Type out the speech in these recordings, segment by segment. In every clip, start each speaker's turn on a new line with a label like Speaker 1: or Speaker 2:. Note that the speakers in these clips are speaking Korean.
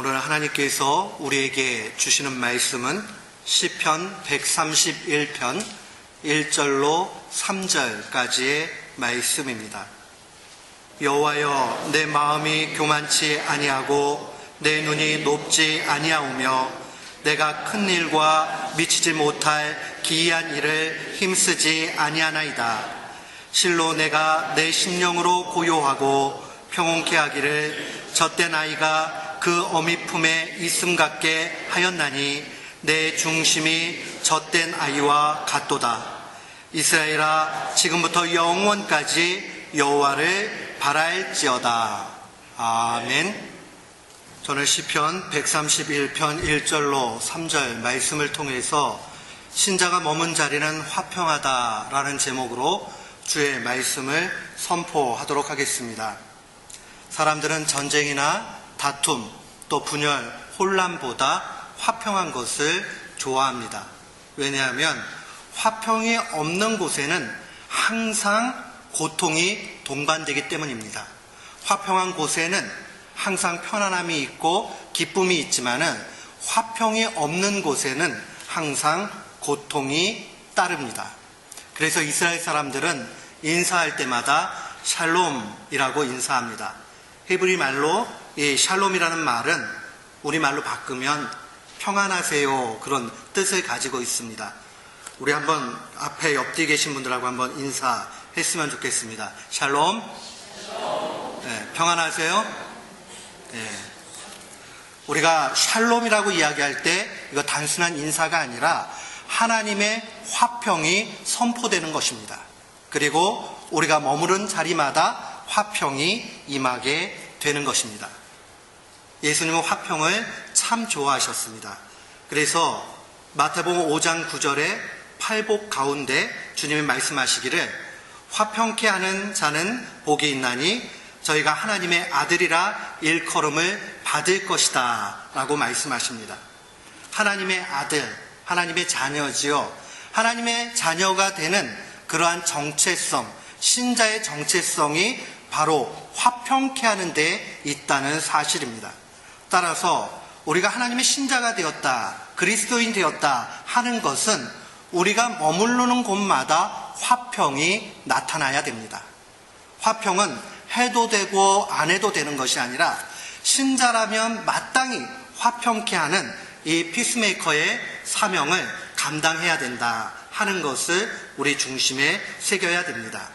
Speaker 1: 오늘 하나님께서 우리에게 주시는 말씀은 시편 131편 1절로 3절까지의 말씀입니다. 여호와여, 내 마음이 교만치 아니하고 내 눈이 높지 아니하오며 내가 큰 일과 미치지 못할 기이한 일을 힘쓰지 아니하나이다. 실로 내가 내 심령으로 고요하고 평온케 하기를 젖된 아이가 그 어미 품에 있음 같게 하였나니 내 중심이 젖된 아이와 같도다. 이스라엘아, 지금부터 영원까지 여호와를 바랄지어다. 아멘. 저는 시편 131편 1절로 3절 말씀을 통해서 신자가 머문 자리는 화평하다라는 제목으로 주의 말씀을 선포하도록 하겠습니다. 사람들은 전쟁이나 다툼, 또 분열, 혼란보다 화평한 것을 좋아합니다. 왜냐하면 화평이 없는 곳에는 항상 고통이 동반되기 때문입니다. 화평한 곳에는 항상 편안함이 있고 기쁨이 있지만은 화평이 없는 곳에는 항상 고통이 따릅니다. 그래서 이스라엘 사람들은 인사할 때마다 샬롬이라고 인사합니다. 히브리 말로 이 샬롬이라는 말은 우리말로 바꾸면 평안하세요, 그런 뜻을 가지고 있습니다. 우리 한번 앞에 옆뒤 계신 분들하고 한번 인사했으면 좋겠습니다. 샬롬. 네, 평안하세요. 네. 우리가 샬롬이라고 이야기할 때 이거 단순한 인사가 아니라 하나님의 화평이 선포되는 것입니다. 그리고 우리가 머무른 자리마다 화평이 임하게 되는 것입니다. 예수님은 화평을 참 좋아하셨습니다. 그래서 마태복음 5장 9절에 팔복 가운데 주님이 말씀하시기를 화평케 하는 자는 복이 있나니 저희가 하나님의 아들이라 일컬음을 받을 것이다 라고 말씀하십니다. 하나님의 아들, 하나님의 자녀지요. 하나님의 자녀가 되는 그러한 정체성, 신자의 정체성이 바로 화평케 하는 데 있다는 사실입니다. 따라서 우리가 하나님의 신자가 되었다, 그리스도인 되었다 하는 것은 우리가 머무르는 곳마다 화평이 나타나야 됩니다. 화평은 해도 되고 안 해도 되는 것이 아니라 신자라면 마땅히 화평케 하는 이 피스메이커의 사명을 감당해야 된다 하는 것을 우리 중심에 새겨야 됩니다.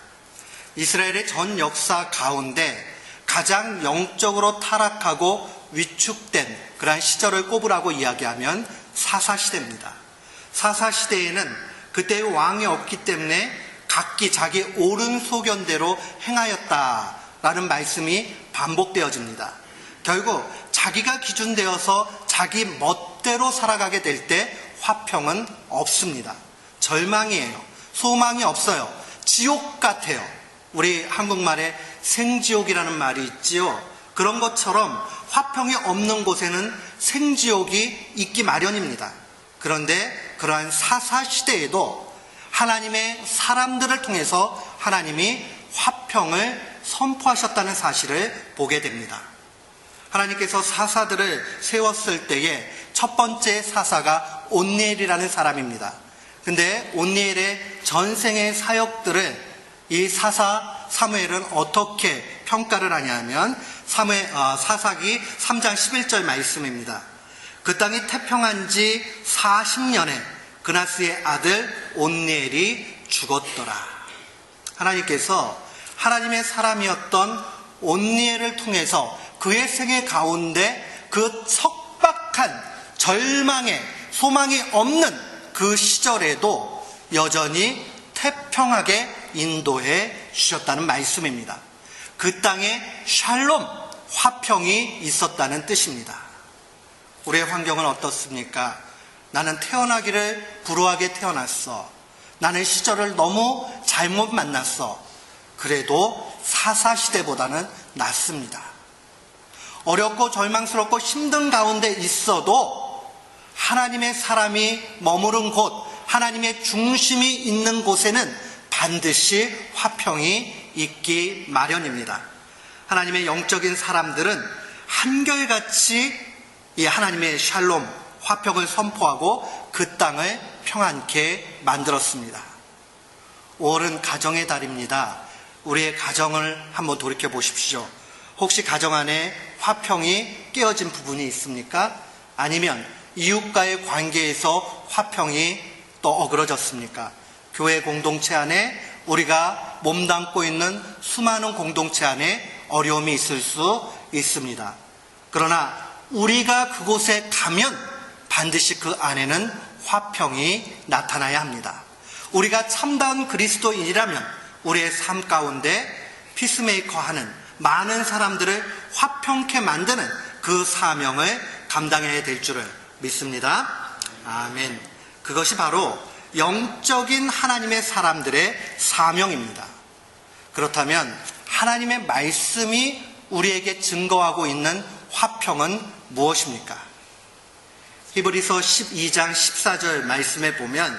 Speaker 1: 이스라엘의 전 역사 가운데 가장 영적으로 타락하고 위축된 그러한 시절을 꼽으라고 이야기하면 사사시대입니다. 사사시대에는 그때의 왕이 없기 때문에 각기 자기 옳은 소견대로 행하였다라는 말씀이 반복되어집니다. 결국 자기가 기준되어서 자기 멋대로 살아가게 될 때 화평은 없습니다. 절망이에요. 소망이 없어요. 지옥 같아요. 우리 한국말에 생지옥이라는 말이 있지요. 그런 것처럼 화평이 없는 곳에는 생지옥이 있기 마련입니다. 그런데 그러한 사사시대에도 하나님의 사람들을 통해서 하나님이 화평을 선포하셨다는 사실을 보게 됩니다. 하나님께서 사사들을 세웠을 때에 첫 번째 사사가 온니엘이라는 사람입니다. 근데 온니엘의 전생의 사역들을 이 사사 사무엘은 어떻게 평가를 하냐면 사사기 3장 11절 말씀입니다. 그 땅이 태평한 지 40년에 그나스의 아들 온니엘이 죽었더라. 하나님께서 하나님의 사람이었던 온니엘을 통해서 그의 생애 가운데 그 척박한 절망에 소망이 없는 그 시절에도 여전히 태평하게 인도해 주셨다는 말씀입니다. 그 땅에 샬롬, 화평이 있었다는 뜻입니다. 우리의 환경은 어떻습니까? 나는 태어나기를 불우하게 태어났어. 나는 시절을 너무 잘못 만났어. 그래도 사사시대보다는 낫습니다. 어렵고 절망스럽고 힘든 가운데 있어도 하나님의 사람이 머무른 곳, 하나님의 중심이 있는 곳에는 반드시 화평이 있기 마련입니다. 하나님의 영적인 사람들은 한결같이 이 하나님의 샬롬, 화평을 선포하고 그 땅을 평안케 만들었습니다. 5월은 가정의 달입니다. 우리의 가정을 한번 돌이켜 보십시오. 혹시 가정 안에 화평이 깨어진 부분이 있습니까? 아니면 이웃과의 관계에서 화평이 또 어그러졌습니까? 교회 공동체 안에 우리가 몸담고 있는 수많은 공동체 안에 어려움이 있을 수 있습니다. 그러나 우리가 그곳에 가면 반드시 그 안에는 화평이 나타나야 합니다. 우리가 참다운 그리스도인이라면 우리의 삶 가운데 피스메이커 하는 많은 사람들을 화평케 만드는 그 사명을 감당해야 될 줄을 믿습니다. 아멘. 그것이 바로 영적인 하나님의 사람들의 사명입니다. 그렇다면 하나님의 말씀이 우리에게 증거하고 있는 화평은 무엇입니까? 히브리서 12장 14절 말씀에 보면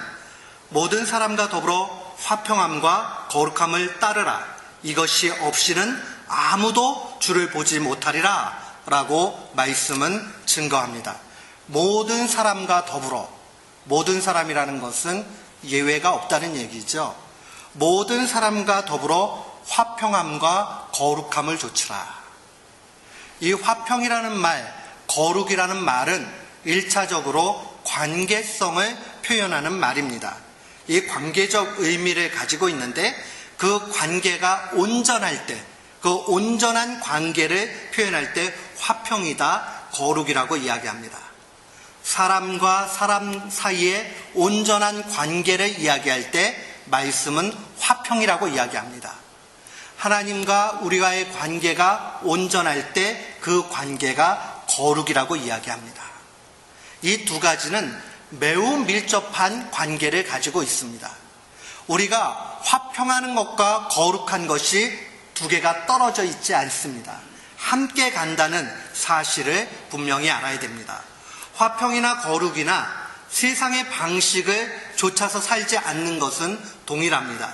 Speaker 1: 모든 사람과 더불어 화평함과 거룩함을 따르라. 이것이 없이는 아무도 주를 보지 못하리라 라고 말씀은 증거합니다. 모든 사람과 더불어, 모든 사람이라는 것은 예외가 없다는 얘기죠. 모든 사람과 더불어 화평함과 거룩함을 조치라. 이 화평이라는 말, 거룩이라는 말은 1차적으로 관계성을 표현하는 말입니다. 이 관계적 의미를 가지고 있는데 그 관계가 온전할 때, 그 온전한 관계를 표현할 때 화평이다, 거룩이라고 이야기합니다. 사람과 사람 사이의 온전한 관계를 이야기할 때 말씀은 화평이라고 이야기합니다. 하나님과 우리와의 관계가 온전할 때 그 관계가 거룩이라고 이야기합니다. 이 두 가지는 매우 밀접한 관계를 가지고 있습니다. 우리가 화평하는 것과 거룩한 것이 두 개가 떨어져 있지 않습니다. 함께 간다는 사실을 분명히 알아야 됩니다. 화평이나 거룩이나 세상의 방식을 좇아서 살지 않는 것은 동일합니다.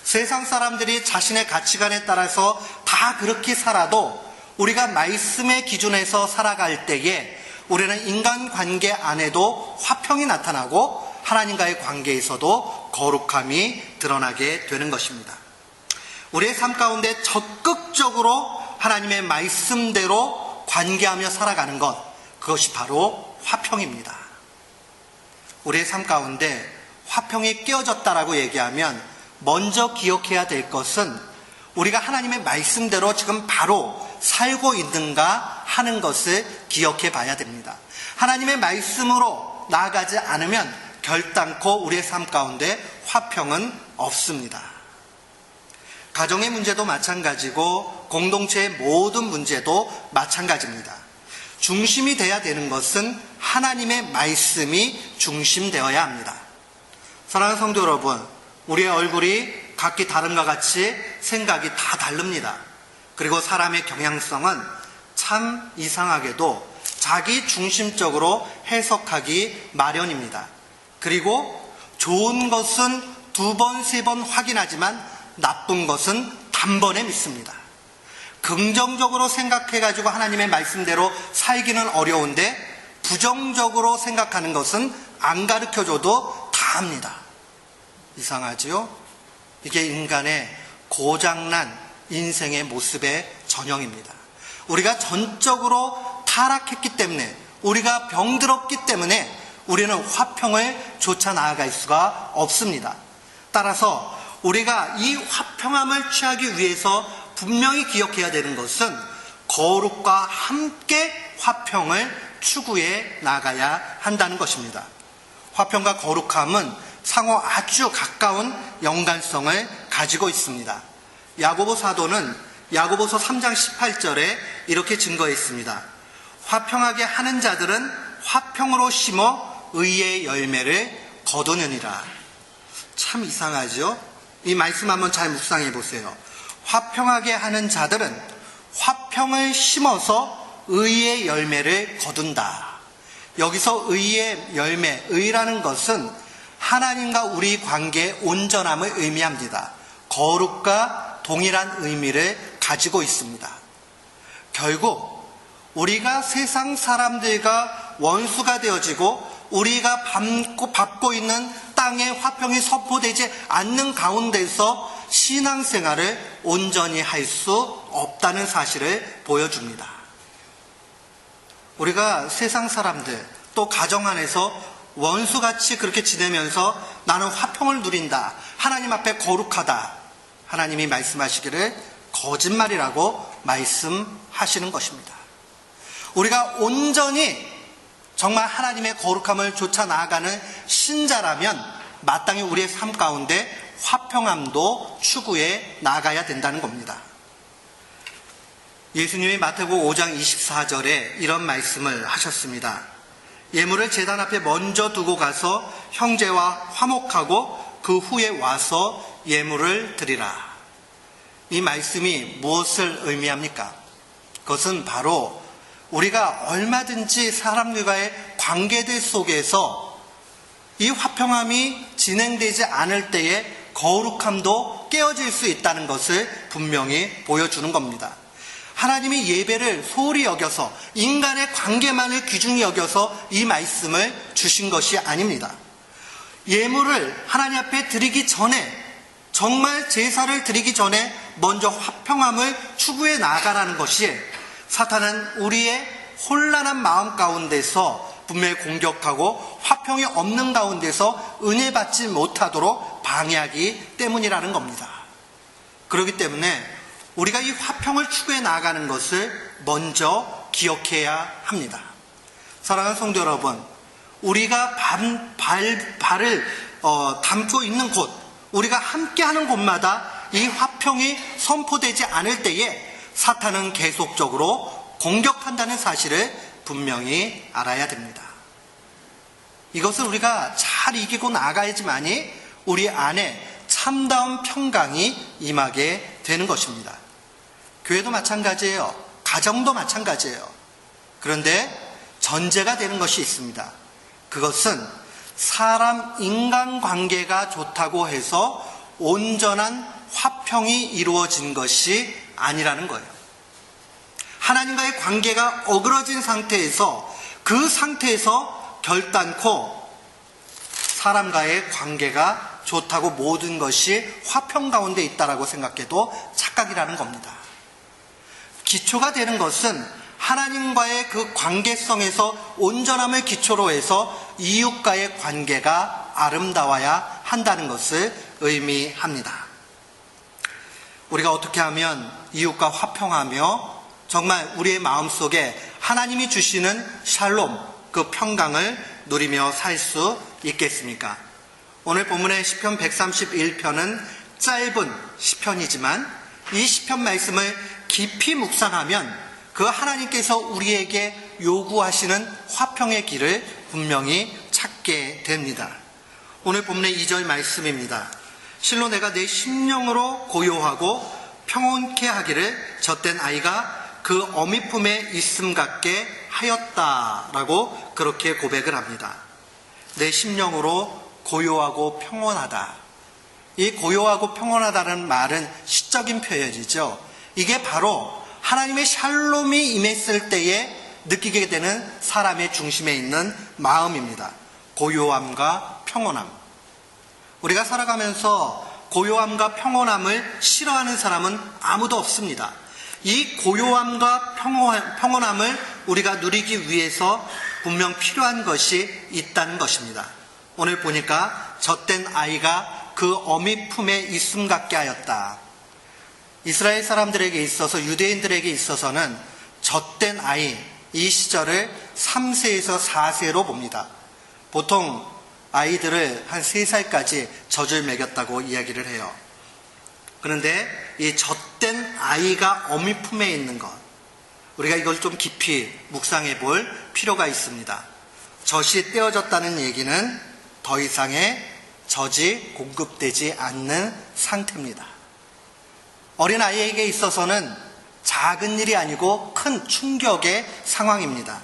Speaker 1: 세상 사람들이 자신의 가치관에 따라서 다 그렇게 살아도 우리가 말씀의 기준에서 살아갈 때에 우리는 인간관계 안에도 화평이 나타나고 하나님과의 관계에서도 거룩함이 드러나게 되는 것입니다. 우리의 삶 가운데 적극적으로 하나님의 말씀대로 관계하며 살아가는 것, 그것이 바로 화평입니다. 우리의 삶 가운데 화평이 깨어졌다라고 얘기하면 먼저 기억해야 될 것은 우리가 하나님의 말씀대로 지금 바로 살고 있는가 하는 것을 기억해 봐야 됩니다. 하나님의 말씀으로 나아가지 않으면 결단코 우리의 삶 가운데 화평은 없습니다. 가정의 문제도 마찬가지고 공동체의 모든 문제도 마찬가지입니다. 중심이 돼야 되는 것은 하나님의 말씀이 중심되어야 합니다. 사랑하는 성도 여러분, 우리의 얼굴이 각기 다른과 같이 생각이 다 다릅니다. 그리고 사람의 경향성은 참 이상하게도 자기 중심적으로 해석하기 마련입니다. 그리고 좋은 것은 2번, 3번 확인하지만 나쁜 것은 단번에 믿습니다. 긍정적으로 생각해가지고 하나님의 말씀대로 살기는 어려운데 부정적으로 생각하는 것은 안 가르쳐줘도 다 합니다. 이상하지요? 이게 인간의 고장난 인생의 모습의 전형입니다. 우리가 전적으로 타락했기 때문에, 우리가 병들었기 때문에 우리는 화평을 쫓아 나아갈 수가 없습니다. 따라서 우리가 이 화평함을 취하기 위해서 분명히 기억해야 되는 것은 거룩과 함께 화평을 추구해 나가야 한다는 것입니다. 화평과 거룩함은 상호 아주 가까운 연관성을 가지고 있습니다. 야고보 사도는 야고보서 3장 18절에 이렇게 증거했습니다. 화평하게 하는 자들은 화평으로 심어 의의 열매를 거두느니라. 참 이상하죠? 이 말씀 한번 잘 묵상해 보세요. 화평하게 하는 자들은 화평을 심어서 의의 열매를 거둔다. 여기서 의의 열매, 의라는 것은 하나님과 우리 관계의 온전함을 의미합니다. 거룩과 동일한 의미를 가지고 있습니다. 결국 우리가 세상 사람들과 원수가 되어지고 우리가 밟고 있는 땅의 화평이 선포되지 않는 가운데서 신앙생활을 온전히 할 수 없다는 사실을 보여줍니다. 우리가 세상 사람들 또 가정 안에서 원수같이 그렇게 지내면서 나는 화평을 누린다, 하나님 앞에 거룩하다, 하나님이 말씀하시기를 거짓말이라고 말씀하시는 것입니다. 우리가 온전히 정말 하나님의 거룩함을 쫓아 나아가는 신자라면 마땅히 우리의 삶 가운데 화평함도 추구해 나가야 된다는 겁니다. 예수님이 마태복음 5장 24절에 이런 말씀을 하셨습니다. 예물을 제단 앞에 먼저 두고 가서 형제와 화목하고 그 후에 와서 예물을 드리라. 이 말씀이 무엇을 의미합니까? 그것은 바로 우리가 얼마든지 사람들과의 관계들 속에서 이 화평함이 진행되지 않을 때에 거룩함도 깨어질 수 있다는 것을 분명히 보여주는 겁니다. 하나님이 예배를 소홀히 여겨서 인간의 관계만을 귀중히 여겨서 이 말씀을 주신 것이 아닙니다. 예물을 하나님 앞에 드리기 전에, 정말 제사를 드리기 전에 먼저 화평함을 추구해 나가라는 것이 사탄은 우리의 혼란한 마음 가운데서 분명히 공격하고 화평이 없는 가운데서 은혜 받지 못하도록 방해하기 때문이라는 겁니다. 그렇기 때문에 우리가 이 화평을 추구해 나가는 것을 먼저 기억해야 합니다. 사랑하는 성도 여러분, 우리가 발을 담고 있는 곳, 우리가 함께하는 곳마다 이 화평이 선포되지 않을 때에 사탄은 계속적으로 공격한다는 사실을 분명히 알아야 됩니다. 이것을 우리가 잘 이기고 나가야지만이 우리 안에 참다운 평강이 임하게 되는 것입니다. 교회도 마찬가지예요. 가정도 마찬가지예요. 그런데 전제가 되는 것이 있습니다. 그것은 사람 인간관계가 좋다고 해서 온전한 화평이 이루어진 것이 아니라는 거예요. 하나님과의 관계가 어그러진 상태에서 그 상태에서 결단코 사람과의 관계가 좋다고 모든 것이 화평 가운데 있다라고 생각해도 착각이라는 겁니다. 기초가 되는 것은 하나님과의 그 관계성에서 온전함을 기초로 해서 이웃과의 관계가 아름다워야 한다는 것을 의미합니다. 우리가 어떻게 하면 이웃과 화평하며 정말 우리의 마음속에 하나님이 주시는 샬롬, 그 평강을 누리며 살 수 있겠습니까? 오늘 본문의 시편 131편은 짧은 시편이지만 이 시편 말씀을 깊이 묵상하면 그 하나님께서 우리에게 요구하시는 화평의 길을 분명히 찾게 됩니다. 오늘 본문의 2절 말씀입니다. 실로 내가 내 심령으로 고요하고 평온케 하기를 젖된 아이가 그 어미 품에 있음 같게 하였다라고 그렇게 고백을 합니다. 내 심령으로 고요하고 평온하다. 이 고요하고 평온하다는 말은 시적인 표현이죠. 이게 바로 하나님의 샬롬이 임했을 때에 느끼게 되는 사람의 중심에 있는 마음입니다. 고요함과 평온함. 우리가 살아가면서 고요함과 평온함을 싫어하는 사람은 아무도 없습니다. 이 고요함과 평온함을 우리가 누리기 위해서 분명 필요한 것이 있다는 것입니다. 오늘 보니까 젖된 아이가 그 어미 품에 있음 같게 하였다. 이스라엘 사람들에게 있어서, 유대인들에게 있어서는 젖된 아이, 이 시절을 3세에서 4세로 봅니다. 보통 아이들을 한 3살까지 젖을 먹였다고 이야기를 해요. 그런데 이 젖된 아이가 어미 품에 있는 것, 우리가 이걸 좀 깊이 묵상해 볼 필요가 있습니다. 젖이 떼어졌다는 얘기는 더 이상의 젖이 공급되지 않는 상태입니다. 어린아이에게 있어서는 작은 일이 아니고 큰 충격의 상황입니다.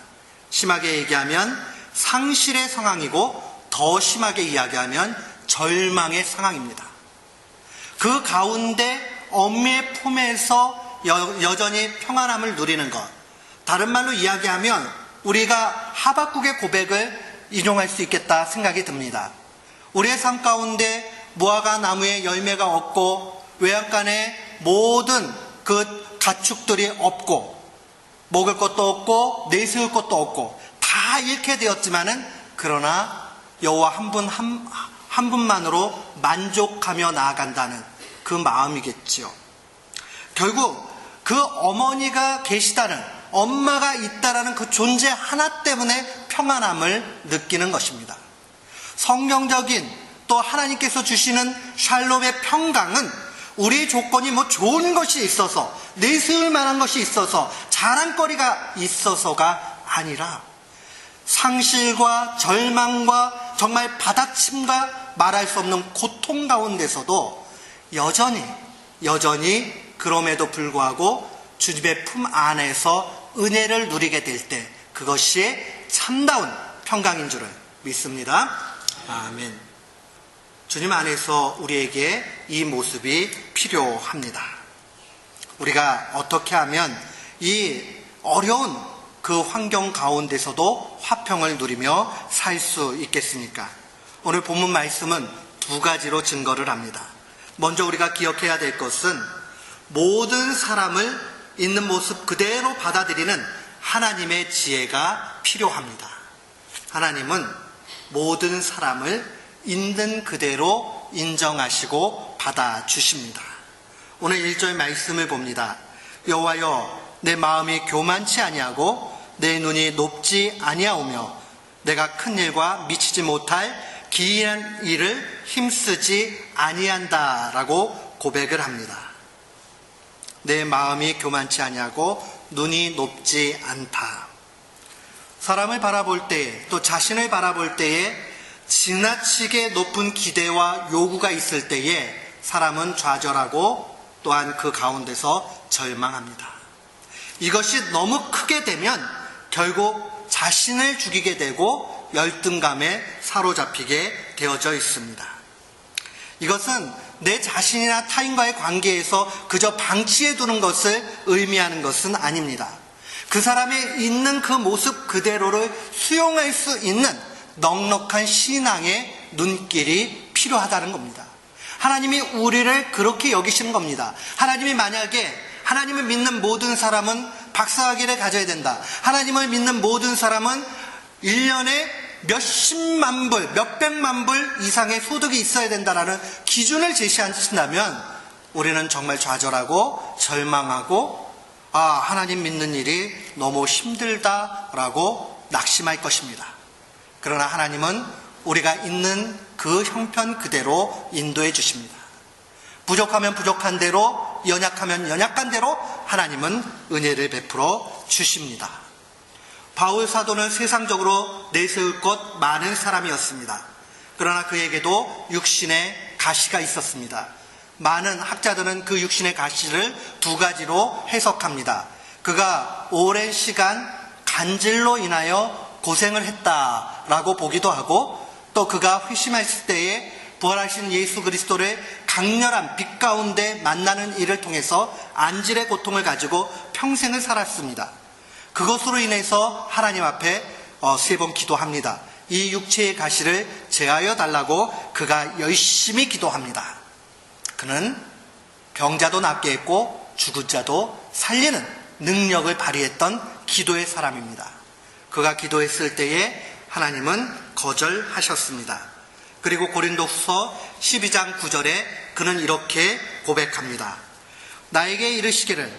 Speaker 1: 심하게 얘기하면 상실의 상황이고 더 심하게 이야기하면 절망의 상황입니다. 그 가운데 어미의 품에서 여전히 평안함을 누리는 것, 다른 말로 이야기하면 우리가 하박국의 고백을 인용할 수 있겠다 생각이 듭니다. 우리의 삶 가운데 무화과 나무에 열매가 없고 외양간에 모든 그 가축들이 없고 먹을 것도 없고 내세울 것도 없고 다 잃게 되었지만은 그러나 여호와 한 분만으로 만족하며 나아간다는 그 마음이겠지요. 결국 그 어머니가 계시다는, 엄마가 있다라는 그 존재 하나 때문에 평안함을 느끼는 것입니다. 성경적인 또 하나님께서 주시는 샬롬의 평강은 우리 조건이 뭐 좋은 것이 있어서, 내세울 만한 것이 있어서, 자랑거리가 있어서가 아니라 상실과 절망과 정말 바닥침과 말할 수 없는 고통 가운데서도 여전히 그럼에도 불구하고 주님의 품 안에서 은혜를 누리게 될 때 그것이 참다운 평강인 줄을 믿습니다. 아멘. 주님 안에서 우리에게 이 모습이 필요합니다. 우리가 어떻게 하면 이 어려운 그 환경 가운데서도 화평을 누리며 살 수 있겠습니까? 오늘 본문 말씀은 두 가지로 증거를 합니다. 먼저 우리가 기억해야 될 것은 모든 사람을 있는 모습 그대로 받아들이는 하나님의 지혜가 필요합니다. 하나님은 모든 사람을 있는 그대로 인정하시고 받아주십니다. 오늘 1절 말씀을 봅니다. 여호와여, 내 마음이 교만치 아니하고 내 눈이 높지 아니하오며 내가 큰 일과 미치지 못할 기이한 일을 힘쓰지 아니한다라고 고백을 합니다. 내 마음이 교만치 아니하고 눈이 높지 않다. 사람을 바라볼 때에, 또 자신을 바라볼 때에 지나치게 높은 기대와 요구가 있을 때에 사람은 좌절하고 또한 그 가운데서 절망합니다. 이것이 너무 크게 되면 결국 자신을 죽이게 되고 열등감에 사로잡히게 되어져 있습니다. 이것은 내 자신이나 타인과의 관계에서 그저 방치해 두는 것을 의미하는 것은 아닙니다. 그 사람의 있는 그 모습 그대로를 수용할 수 있는 넉넉한 신앙의 눈길이 필요하다는 겁니다. 하나님이 우리를 그렇게 여기시는 겁니다. 하나님이 만약에 하나님을 믿는 모든 사람은 박사학위를 가져야 된다. 하나님을 믿는 모든 사람은 1년에 몇십만 불, 몇백만 불 이상의 소득이 있어야 된다라는 기준을 제시하신다면 우리는 정말 좌절하고 절망하고 하나님 믿는 일이 너무 힘들다라고 낙심할 것입니다. 그러나 하나님은 우리가 있는 그 형편 그대로 인도해 주십니다. 부족하면 부족한 대로, 연약하면 연약한 대로 하나님은 은혜를 베풀어 주십니다. 바울 사도는 세상적으로 내세울 것 많은 사람이었습니다. 그러나 그에게도 육신의 가시가 있었습니다. 많은 학자들은 그 육신의 가시를 두 가지로 해석합니다. 그가 오랜 시간 간질로 인하여 고생을 했다라고 보기도 하고, 또 그가 회심했을 때에 부활하신 예수 그리스도를 강렬한 빛 가운데 만나는 일을 통해서 안질의 고통을 가지고 평생을 살았습니다. 그것으로 인해서 하나님 앞에 3번 기도합니다. 이 육체의 가시를 제하여 달라고 그가 열심히 기도합니다. 그는 병자도 낫게 했고 죽은 자도 살리는 능력을 발휘했던 기도의 사람입니다. 그가 기도했을 때에 하나님은 거절하셨습니다. 그리고 고린도후서 12장 9절에 그는 이렇게 고백합니다. 나에게 이르시기를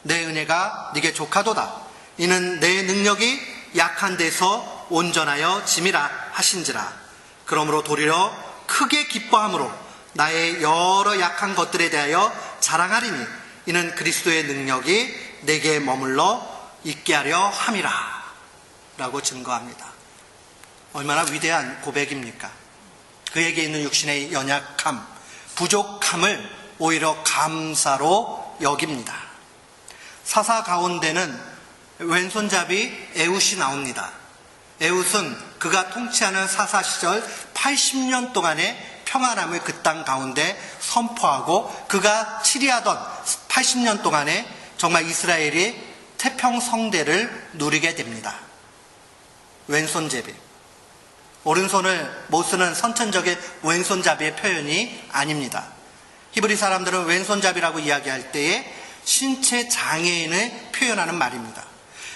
Speaker 1: 내 은혜가 네게 족하도다. 이는 내 능력이 약한 데서 온전하여 짐이라 하신지라. 그러므로 도리어 크게 기뻐함으로 나의 여러 약한 것들에 대하여 자랑하리니 이는 그리스도의 능력이 내게 머물러 있게 하려 함이라 라고 증거합니다. 얼마나 위대한 고백입니까? 그에게 있는 육신의 연약함, 부족함을 오히려 감사로 여깁니다. 사사 가운데는 왼손잡이 에훗이 나옵니다. 에훗은 그가 통치하는 사사 시절 80년 동안의 평안함을 그 땅 가운데 선포하고 그가 치리하던 80년 동안에 정말 이스라엘이 태평성대를 누리게 됩니다. 왼손잡이. 오른손을 못 쓰는 선천적인 왼손잡이의 표현이 아닙니다. 히브리 사람들은 왼손잡이라고 이야기할 때에 신체 장애인을 표현하는 말입니다.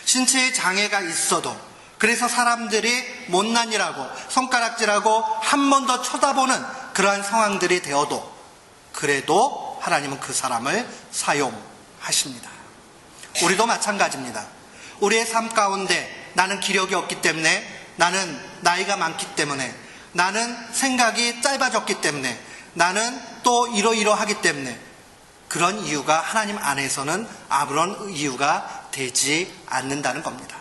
Speaker 1: 신체에 장애가 있어도, 그래서 사람들이 못난이라고 손가락질하고 한 번 더 쳐다보는 그러한 상황들이 되어도 그래도 하나님은 그 사람을 사용하십니다. 우리도 마찬가지입니다. 우리의 삶 가운데 나는 기력이 없기 때문에, 나는 나이가 많기 때문에, 나는 생각이 짧아졌기 때문에, 나는 또 이러이러하기 때문에, 그런 이유가 하나님 안에서는 아무런 이유가 되지 않는다는 겁니다.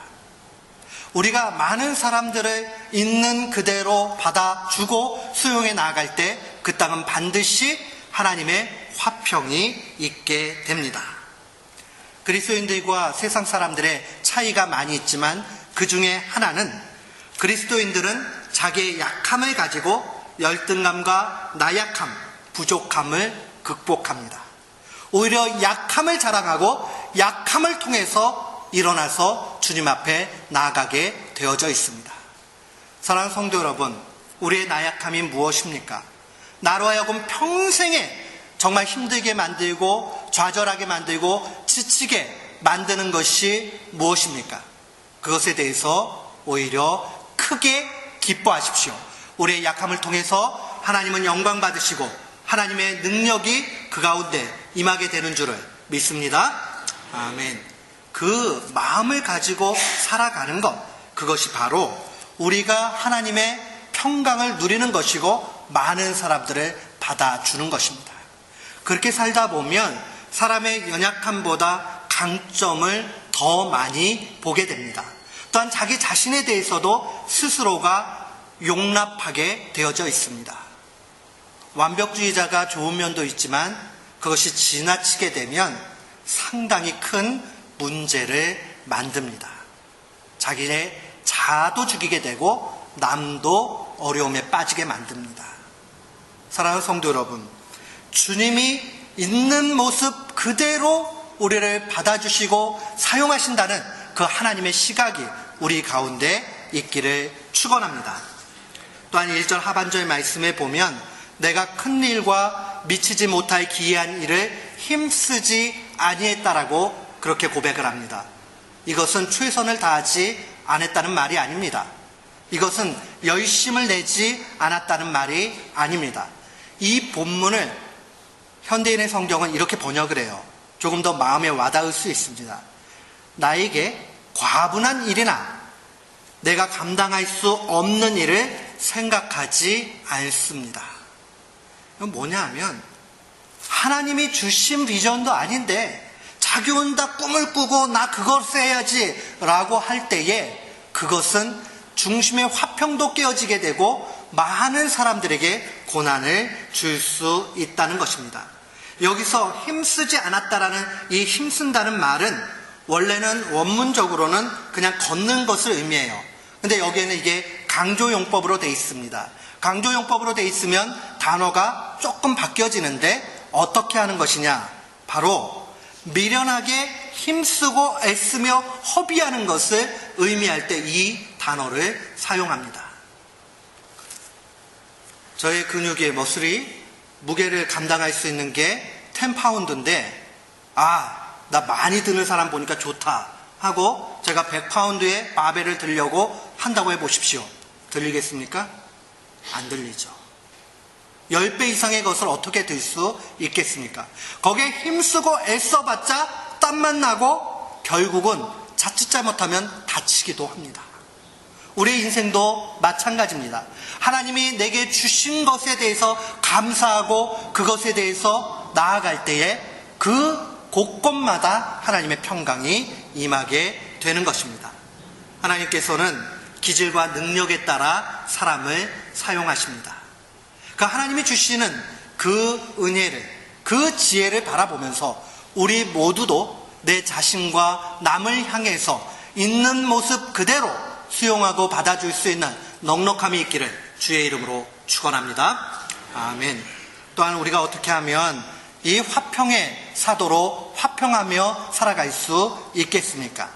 Speaker 1: 우리가 많은 사람들을 있는 그대로 받아주고 수용해 나아갈 때 그 땅은 반드시 하나님의 화평이 있게 됩니다. 그리스도인들과 세상 사람들의 차이가 많이 있지만 그 중에 하나는, 그리스도인들은 자기의 약함을 가지고 열등감과 나약함, 부족함을 극복합니다. 오히려 약함을 자랑하고 약함을 통해서 일어나서 주님 앞에 나아가게 되어져 있습니다. 사랑하는 성도 여러분, 우리의 나약함이 무엇입니까? 나로 하여금 평생에 정말 힘들게 만들고 좌절하게 만들고 지치게 만드는 것이 무엇입니까? 그것에 대해서 오히려 크게 기뻐하십시오. 우리의 약함을 통해서 하나님은 영광 받으시고 하나님의 능력이 그 가운데 임하게 되는 줄을 믿습니다. 아멘. 그 마음을 가지고 살아가는 것, 그것이 바로 우리가 하나님의 평강을 누리는 것이고 많은 사람들을 받아주는 것입니다. 그렇게 살다 보면 사람의 연약함보다 강점을 더 많이 보게 됩니다. 또한 자기 자신에 대해서도 스스로가 용납하게 되어져 있습니다. 완벽주의자가 좋은 면도 있지만 그것이 지나치게 되면 상당히 큰 문제를 만듭니다. 자기의 자아도 죽이게 되고 남도 어려움에 빠지게 만듭니다. 사랑하는 성도 여러분, 주님이 있는 모습 그대로 우리를 받아주시고 사용하신다는 그 하나님의 시각이 우리 가운데 있기를 축원합니다. 또한 1절 하반절 말씀에 보면 내가 큰 일과 미치지 못할 기이한 일을 힘쓰지 아니했다라고 그렇게 고백을 합니다. 이것은 최선을 다하지 않았다는 말이 아닙니다. 이것은 열심을 내지 않았다는 말이 아닙니다. 이 본문을 현대인의 성경은 이렇게 번역을 해요. 조금 더 마음에 와닿을 수 있습니다. 나에게 과분한 일이나 내가 감당할 수 없는 일을 생각하지 않습니다. 이건 뭐냐 하면 하나님이 주신 비전도 아닌데 자기 혼자 꿈을 꾸고 나 그것을 해야지 라고 할 때에 그것은 중심의 화평도 깨어지게 되고 많은 사람들에게 고난을 줄 수 있다는 것입니다. 여기서 힘쓰지 않았다라는 이 힘쓴다는 말은 원래는 원문적으로는 그냥 걷는 것을 의미해요. 근데 여기에는 이게 강조용법으로 되어 있습니다. 강조용법으로 되어 있으면 단어가 조금 바뀌어지는데 어떻게 하는 것이냐? 바로 미련하게 힘쓰고 애쓰며 허비하는 것을 의미할 때 이 단어를 사용합니다. 저의 근육의 머슬이 무게를 감당할 수 있는 게 10파운드인데 나 많이 드는 사람 보니까 좋다 하고 제가 100파운드의 바벨을 들려고 한다고 해보십시오. 들리겠습니까? 안 들리죠. 10배 이상의 것을 어떻게 들 수 있겠습니까? 거기에 힘쓰고 애써봤자 땀만 나고 결국은 자칫 잘못하면 다치기도 합니다. 우리의 인생도 마찬가지입니다. 하나님이 내게 주신 것에 대해서 감사하고 그것에 대해서 나아갈 때에 그 곳곳마다 하나님의 평강이 임하게 되는 것입니다. 하나님께서는 기질과 능력에 따라 사람을 사용하십니다. 그 하나님이 주시는 그 은혜를, 그 지혜를 바라보면서 우리 모두도 내 자신과 남을 향해서 있는 모습 그대로 수용하고 받아줄 수 있는 넉넉함이 있기를 주의 이름으로 축원합니다. 아멘. 또한 우리가 어떻게 하면 이 화평의 사도로 화평하며 살아갈 수 있겠습니까?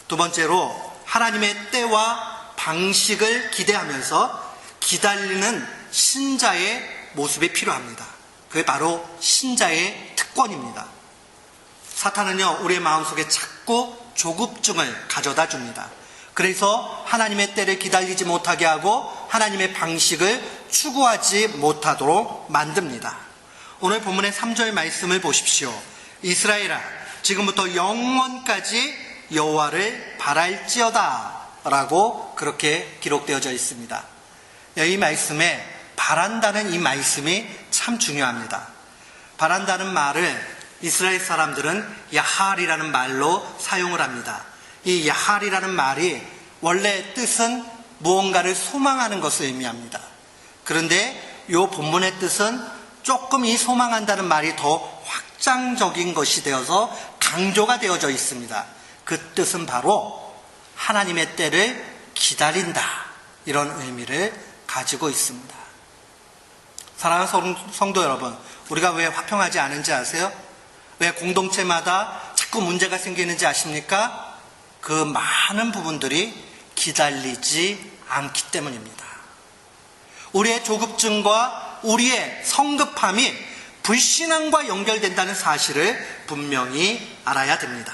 Speaker 1: 두 번째로 하나님의 때와 방식을 기대하면서 기다리는 신자의 모습이 필요합니다. 그게 바로 신자의 특권입니다. 사탄은요, 우리의 마음속에 자꾸 조급증을 가져다 줍니다. 그래서 하나님의 때를 기다리지 못하게 하고 하나님의 방식을 추구하지 못하도록 만듭니다. 오늘 본문의 3절 말씀을 보십시오. 이스라엘아, 지금부터 영원까지 여호와를 바랄지어다 라고 그렇게 기록되어져 있습니다. 이 말씀에 바란다는 이 말씀이 참 중요합니다. 바란다는 말을 이스라엘 사람들은 야할이라는 말로 사용을 합니다. 이 야할이라는 말이 원래 뜻은 무언가를 소망하는 것을 의미합니다. 그런데 이 본문의 뜻은 조금 이 소망한다는 말이 더 확장적인 것이 되어서 강조가 되어져 있습니다. 그 뜻은 바로 하나님의 때를 기다린다, 이런 의미를 가지고 있습니다. 사랑하는 성도 여러분, 우리가 왜 화평하지 않은지 아세요? 왜 공동체마다 자꾸 문제가 생기는지 아십니까? 그 많은 부분들이 기다리지 않기 때문입니다. 우리의 조급증과 우리의 성급함이 불신앙과 연결된다는 사실을 분명히 알아야 됩니다.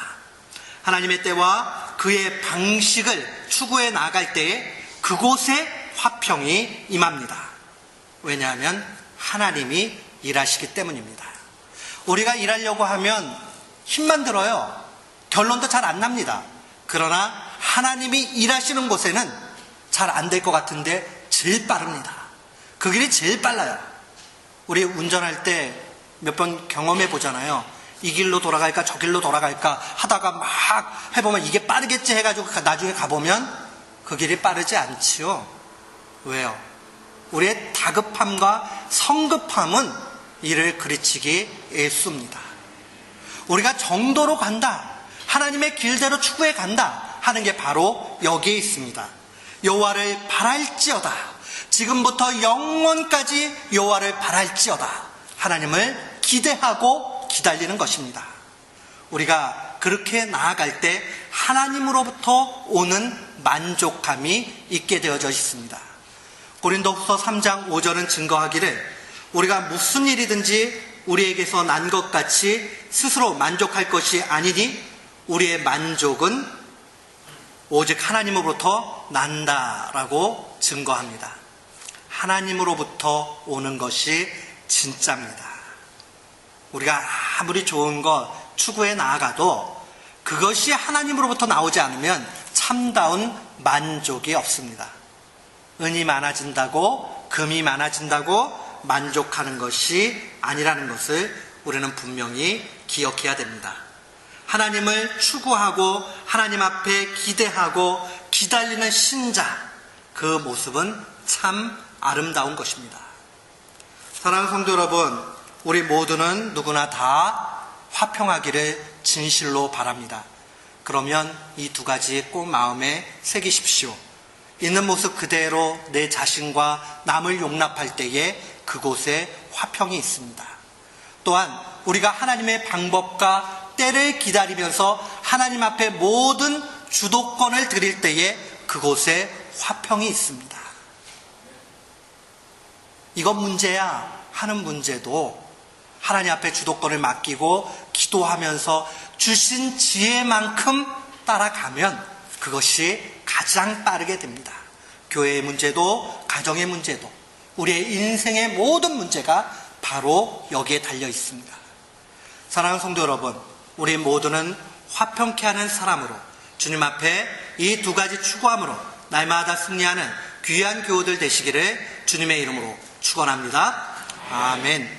Speaker 1: 하나님의 때와 그의 방식을 추구해 나갈 때에 그곳에 화평이 임합니다. 왜냐하면 하나님이 일하시기 때문입니다. 우리가 일하려고 하면 힘만 들어요. 결론도 잘 안 납니다. 그러나 하나님이 일하시는 곳에는 잘 안 될 것 같은데 제일 빠릅니다. 그 길이 제일 빨라요. 우리 운전할 때 몇 번 경험해 보잖아요. 이 길로 돌아갈까 저 길로 돌아갈까 하다가 막 해보면 이게 빠르겠지 해가지고 나중에 가보면 그 길이 빠르지 않지요. 왜요? 우리의 다급함과 성급함은 이를 그르치기 애씁니다. 우리가 정도로 간다, 하나님의 길대로 추구해 간다 하는 게 바로 여기에 있습니다. 여호와를 바랄지어다, 지금부터 영원까지 여호와를 바랄지어다, 하나님을 기대하고 기다리는 것입니다. 우리가 그렇게 나아갈 때 하나님으로부터 오는 만족감이 있게 되어져 있습니다. 고린도후서 3장 5절은 증거하기를 우리가 무슨 일이든지 우리에게서 난 것 같이 스스로 만족할 것이 아니니 우리의 만족은 오직 하나님으로부터 난다라고 증거합니다. 하나님으로부터 오는 것이 진짜입니다. 우리가 아무리 좋은 것 추구해 나아가도 그것이 하나님으로부터 나오지 않으면 참다운 만족이 없습니다. 은이 많아진다고, 금이 많아진다고 만족하는 것이 아니라는 것을 우리는 분명히 기억해야 됩니다. 하나님을 추구하고 하나님 앞에 기대하고 기다리는 신자, 그 모습은 참 아름다운 것입니다. 사랑하는 성도 여러분, 우리 모두는 누구나 다 화평하기를 진실로 바랍니다. 그러면 이 두 가지 꼭 마음에 새기십시오. 있는 모습 그대로 내 자신과 남을 용납할 때에 그곳에 화평이 있습니다. 또한 우리가 하나님의 방법과 때를 기다리면서 하나님 앞에 모든 주도권을 드릴 때에 그곳에 화평이 있습니다. 이것 문제야 하는 문제도 하나님 앞에 주도권을 맡기고 기도하면서 주신 지혜만큼 따라가면 그것이 가장 빠르게 됩니다. 교회의 문제도, 가정의 문제도, 우리의 인생의 모든 문제가 바로 여기에 달려 있습니다. 사랑하는 성도 여러분, 우리 모두는 화평케 하는 사람으로 주님 앞에 이 두 가지 추구함으로 날마다 승리하는 귀한 교우들 되시기를 주님의 이름으로 축원합니다. 아멘.